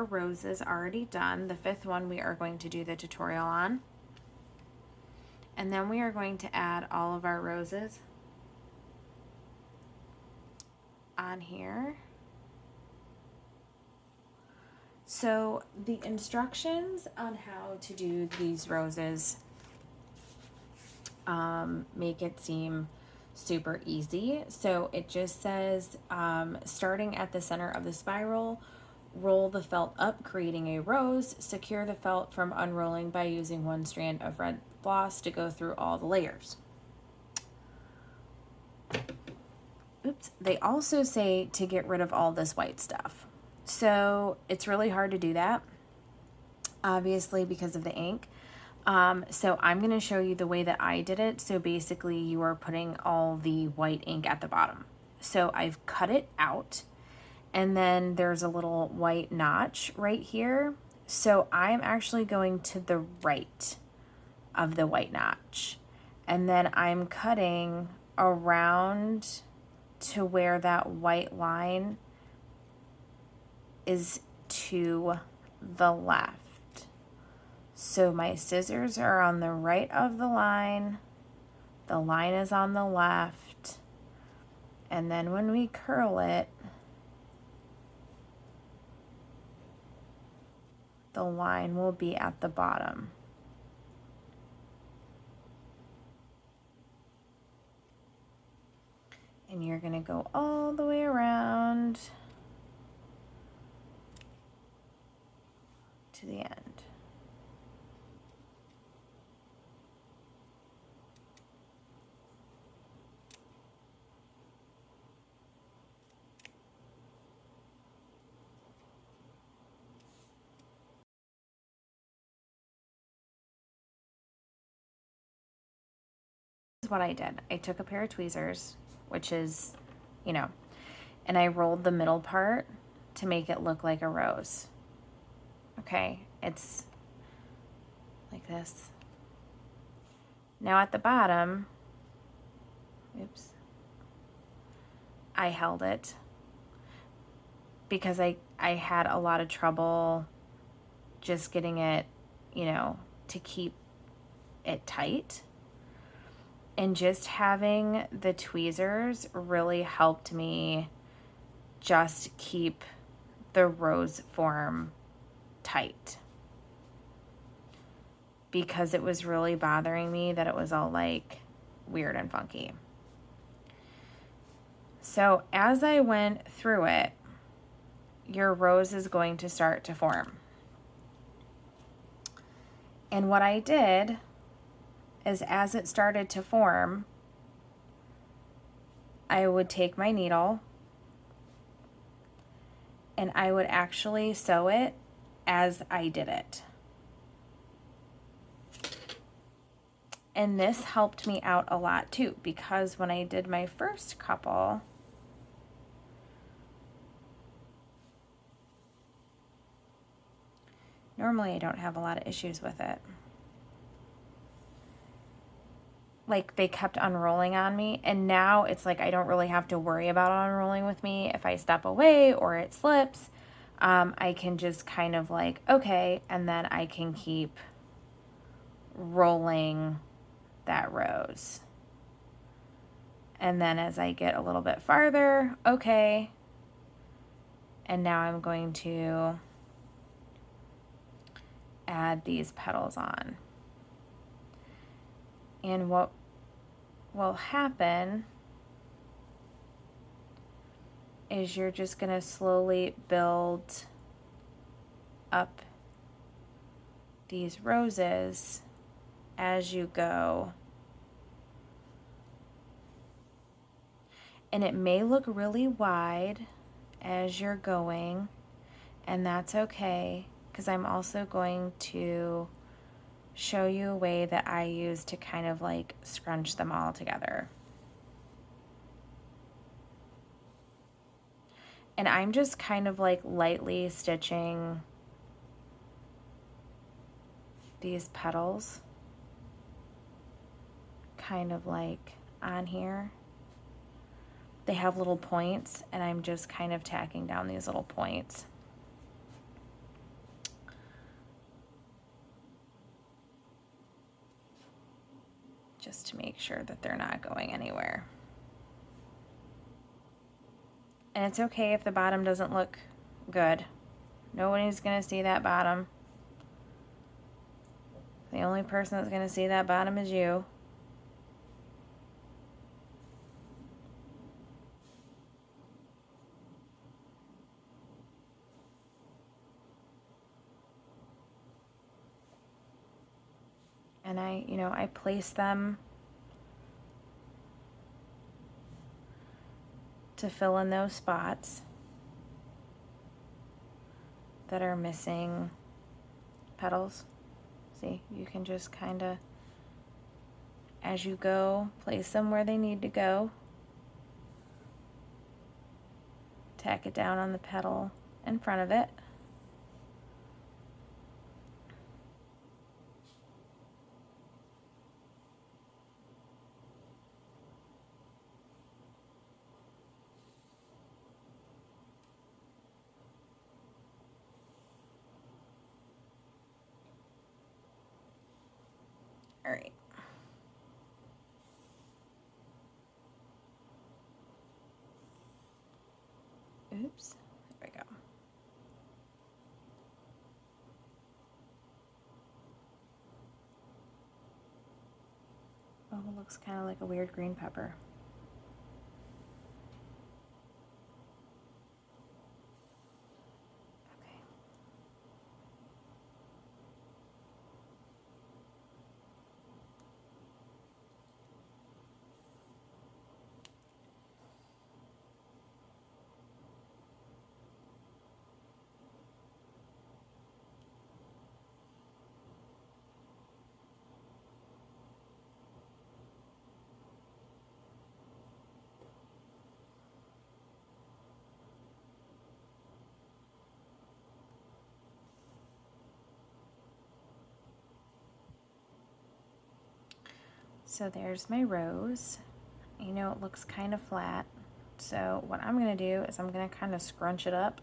4 roses already done. The 5th one we are going to do the tutorial on. And then we are going to add all of our roses on here. So the instructions on how to do these roses make it seem super easy. So it just says, starting at the center of the spiral, roll the felt up, creating a rose. Secure the felt from unrolling by using 1 strand of red floss to go through all the layers. Oops. They also say to get rid of all this white stuff. So it's really hard to do that, obviously, because of the ink. So I'm going to show you the way that I did it. So basically you are putting all the white ink at the bottom. So I've cut it out, and then there's a little white notch right here. So I'm actually going to the right of the white notch, and then I'm cutting around to where that white line is to the left. So my scissors are on the right of the line is on the left, and then when we curl it, the line will be at the bottom. And you're going to go all the way around to the end. This is what I did. I took a pair of tweezers, which is, and I rolled the middle part to make it look like a rose. Okay, it's like this. Now at the bottom, oops, I held it because I had a lot of trouble just getting it, to keep it tight. And just having the tweezers really helped me just keep the rose form tight, because it was really bothering me that it was all like weird and funky. So as I went through it, your rose is going to start to form. And what I did is, as it started to form, I would take my needle and I would actually sew it as I did it. And this helped me out a lot too, because when I did my first couple, normally I don't have a lot of issues with it. Like, they kept unrolling on me, and now it's like I don't really have to worry about unrolling with me. If I step away or it slips, I can just kind of like, okay, and then I can keep rolling that rose. And then as I get a little bit farther, okay, and now I'm going to add these petals on. And what will happen is you're just going to slowly build up these roses as you go. And it may look really wide as you're going, and that's okay, because I'm also going to show you a way that I use to kind of like scrunch them all together. And I'm just kind of like lightly stitching these petals, kind of like on here. They have little points, and I'm just kind of tacking down these little points. just to make sure that they're not going anywhere. And it's okay if the bottom doesn't look good. Nobody's gonna see that bottom. The only person that's gonna see that bottom is you. And I place them to fill in those spots that are missing petals. See, you can just kind of, as you go, place them where they need to go. Tack it down on the petal in front of it. All right. Oops, there we go. Oh, it looks kind of like a weird green pepper. Okay. So there's my rose. You know, it looks kind of flat. So what I'm going to do is I'm going to kind of scrunch it up.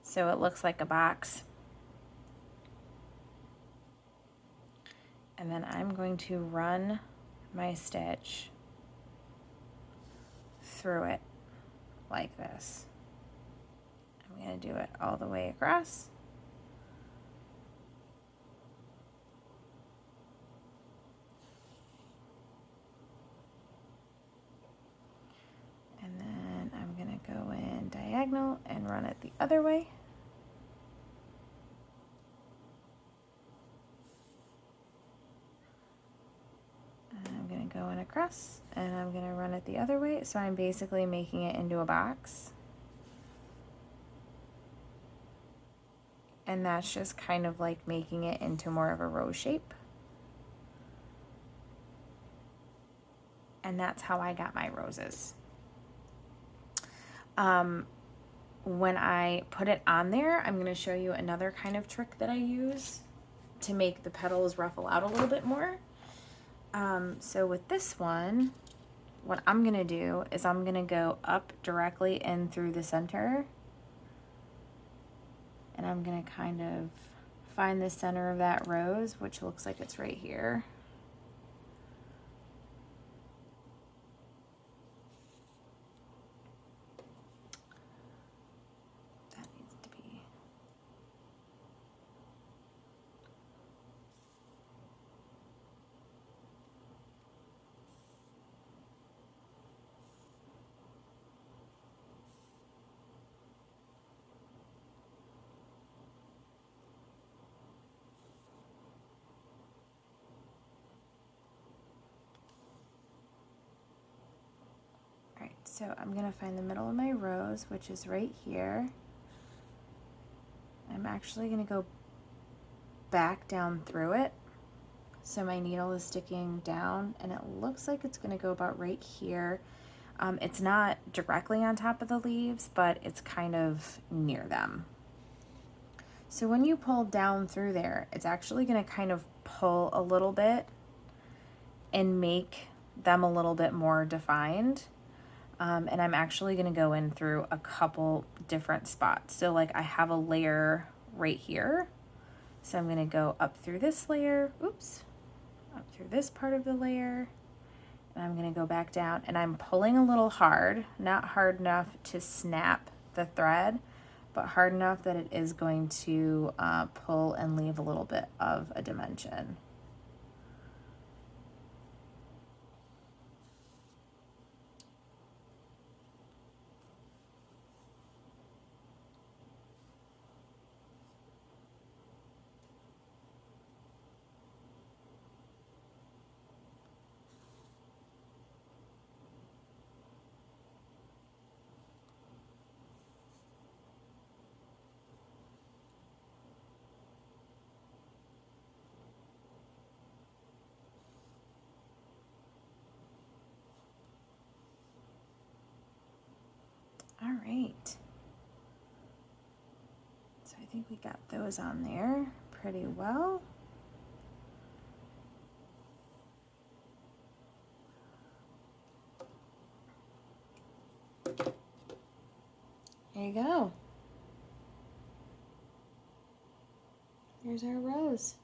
So it looks like a box. And then I'm going to run my stitch through it like this. I'm going to do it all the way across. And then I'm going to go in diagonal and run it the other way. And I'm going to go in across and I'm going to run it the other way. So I'm basically making it into a box. And that's just kind of like making it into more of a rose shape. And that's how I got my roses. When I put it on there, I'm going to show you another kind of trick that I use to make the petals ruffle out a little bit more. So with this one, what I'm going to do is I'm going to go up directly in through the center. And I'm going to kind of find the center of that rose, which looks like it's right here. That needs to be. So I'm going to find the middle of my rose, which is right here. I'm actually going to go back down through it. So my needle is sticking down and it looks like it's going to go about right here. It's not directly on top of the leaves, but it's kind of near them. So when you pull down through there, it's actually going to kind of pull a little bit and make them a little bit more defined. And I'm actually going to go in through a couple different spots. So like I have a layer right here. So I'm going to go up through this layer, oops, up through this part of the layer. And I'm going to go back down, and I'm pulling a little hard, not hard enough to snap the thread, but hard enough that it is going to pull and leave a little bit of a dimension. All right. So I think we got those on there pretty well. There you go. Here's our rose.